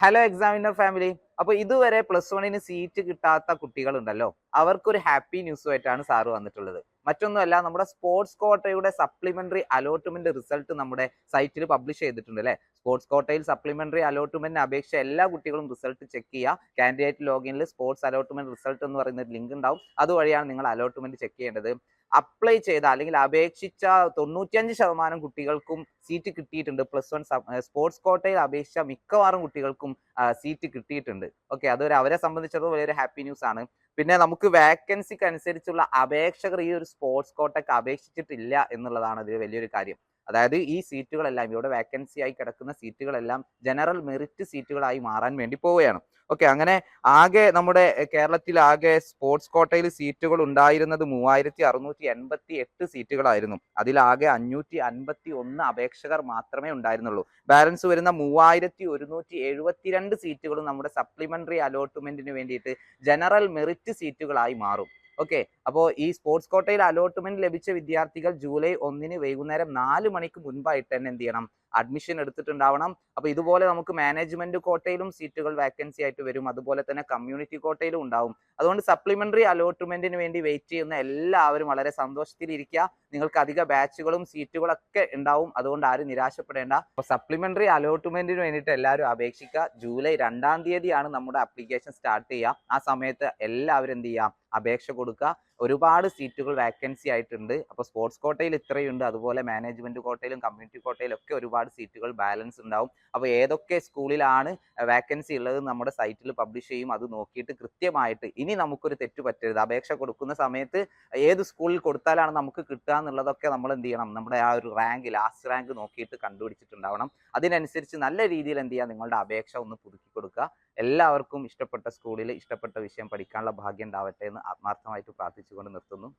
Hello examiner family. അപ്പൊ ഇതുവരെ plus വണ്ണിന് സീറ്റ് കിട്ടാത്ത കുട്ടികളുണ്ടല്ലോ, അവർക്കൊരു ഹാപ്പി ന്യൂസുമായിട്ടാണ് സാറ് വന്നിട്ടുള്ളത്. മറ്റൊന്നുമല്ല, നമ്മുടെ സ്പോർട്സ് കോട്ടയുടെ സപ്ലിമെന്ററി അലോട്ട്മെന്റ് റിസൾട്ട് നമ്മുടെ സൈറ്റിൽ പബ്ലിഷ് ചെയ്തിട്ടുണ്ട് അല്ലെ. സ്പോർട്സ് കോട്ടയിൽ സപ്ലിമെന്ററി അലോട്ട്മെന്റിന് അപേക്ഷ എല്ലാ കുട്ടികളും റിസൾട്ട് ചെക്ക് ചെയ്യുക. കാൻഡിഡേറ്റ് ലോഗിനിൽ സ്പോർട്സ് അലോട്ട്മെന്റ് റിസൾട്ട് എന്ന് പറയുന്ന ഒരു ലിങ്ക് ഉണ്ടാവും. അതുവഴിയാണ് നിങ്ങൾ അലോട്ട്മെന്റ് ചെക്ക് ചെയ്യേണ്ടത്. അപ്ലൈ ചെയ്ത അല്ലെങ്കിൽ അപേക്ഷിച്ച 95% കുട്ടികൾക്കും സീറ്റ് കിട്ടിയിട്ടുണ്ട്. പ്ലസ് വൺ സ്പോർട്സ് കോട്ടയിൽ അപേക്ഷിച്ച മിക്കവാറും കുട്ടികൾക്കും സീറ്റ് കിട്ടിയിട്ടുണ്ട്. ഓക്കെ, അതൊരു അവരെ സംബന്ധിച്ചിടത്തോളം വലിയൊരു ഹാപ്പി ന്യൂസ് ആണ്. പിന്നെ നമുക്ക് വാക്കൻസിക്ക് അനുസരിച്ചുള്ള അപേക്ഷകർ ഈ ഒരു സ്പോർട്സ് കോട്ടയ്ക്ക് അപേക്ഷിച്ചിട്ടില്ല എന്നുള്ളതാണ് അതിൽ വലിയൊരു കാര്യം. അതായത് ഈ സീറ്റുകളെല്ലാം ഇവിടെ വാക്കൻസി ആയി കിടക്കുന്ന സീറ്റുകളെല്ലാം ജനറൽ മെറിറ്റ് സീറ്റുകളായി മാറാൻ വേണ്ടി പോവുകയാണ്. ഓക്കെ, അങ്ങനെ ആകെ നമ്മുടെ കേരളത്തിൽ ആകെ സ്പോർട്സ് കോട്ടയിൽ സീറ്റുകൾ ഉണ്ടായിരുന്നത് 3688 സീറ്റുകളായിരുന്നു. അതിലാകെ 551 അപേക്ഷകർ മാത്രമേ ഉണ്ടായിരുന്നുള്ളൂ. ബാലൻസ് വരുന്ന 3172 സീറ്റുകളും നമ്മുടെ സപ്ലിമെന്ററി അലോട്ട്മെന്റിന് വേണ്ടിയിട്ട് ജനറൽ മെറിറ്റ് സീറ്റുകളായി മാറും. ഓക്കെ, അപ്പോൾ ഈ സ്പോർട്സ് കോട്ടയിൽ അലോട്ട്മെന്റ് ലഭിച്ച വിദ്യാർത്ഥികൾ ജൂലൈ 1 വൈകുന്നേരം 4 മണിക്ക് മുൻപായിട്ട് തന്നെ എന്ത് ചെയ്യണം, അഡ്മിഷൻ എടുത്തിട്ടുണ്ടാവണം. അപ്പൊ ഇതുപോലെ നമുക്ക് മാനേജ്മെന്റ് കോട്ടയിലും സീറ്റുകൾ വാക്കൻസി ആയിട്ട് വരും, അതുപോലെ തന്നെ കമ്മ്യൂണിറ്റി കോട്ടയിലും ഉണ്ടാവും. അതുകൊണ്ട് സപ്ലിമെന്ററി അലോട്ട്മെന്റിന് വേണ്ടി വെയിറ്റ് ചെയ്യുന്ന എല്ലാവരും വളരെ സന്തോഷത്തിലിരിക്കുക. നിങ്ങൾക്ക് അധിക ബാച്ചുകളും സീറ്റുകളൊക്കെ ഉണ്ടാവും, അതുകൊണ്ട് ആരും നിരാശപ്പെടേണ്ട. അപ്പൊ സപ്ലിമെന്ററി അലോട്ട്മെന്റിന് വേണ്ടിയിട്ട് എല്ലാവരും അപേക്ഷിക്കുക. ജൂലൈ 2 തീയതിയാണ് നമ്മുടെ അപ്ലിക്കേഷൻ സ്റ്റാർട്ട് ചെയ്യുക. ആ സമയത്ത് എല്ലാവരും എന്ത് ചെയ്യുക, അപേക്ഷ കൊടുക്കുക. ഒരുപാട് സീറ്റുകൾ വാക്കൻസി ആയിട്ടുണ്ട്. അപ്പോൾ സ്പോർട്സ് കോട്ടയിൽ ഇത്രയുണ്ട്, അതുപോലെ മാനേജ്മെന്റ് കോട്ടയിലും കമ്മ്യൂണിറ്റി കോട്ടയിലും ഒക്കെ ഒരുപാട് സീറ്റുകൾ ബാലൻസ് ഉണ്ടാവും. അപ്പോൾ ഏതൊക്കെ സ്കൂളിലാണ് വാക്കൻസി ഉള്ളത് നമ്മുടെ സൈറ്റിൽ പബ്ലിഷ് ചെയ്യും. അത് നോക്കിയിട്ട് കൃത്യമായിട്ട് ഇനി നമുക്കൊരു തെറ്റ് പറ്റരുത്. അപേക്ഷ കൊടുക്കുന്ന സമയത്ത് ഏത് സ്കൂളിൽ കൊടുത്താലാണ് നമുക്ക് കിട്ടുക എന്നുള്ളതൊക്കെ നമ്മൾ എന്ത് ചെയ്യണം, നമ്മുടെ ആ ഒരു റാങ്ക്, ലാസ്റ്റ് റാങ്ക് നോക്കിയിട്ട് കണ്ടുപിടിച്ചിട്ടുണ്ടാവണം. അതിനനുസരിച്ച് നല്ല രീതിയിൽ എന്ത് ചെയ്യുക, നിങ്ങളുടെ അപേക്ഷ ഒന്ന് പുതുക്കി കൊടുക്കുക. എല്ലാവർക്കും ഇഷ്ടപ്പെട്ട സ്കൂളിൽ ഇഷ്ടപ്പെട്ട വിഷയം പഠിക്കാനുള്ള ഭാഗ്യം ഉണ്ടാവട്ടെ എന്ന് ആത്മാർത്ഥമായിട്ട് പ്രാർത്ഥിച്ചുകൊണ്ട് നിർത്തുന്നു.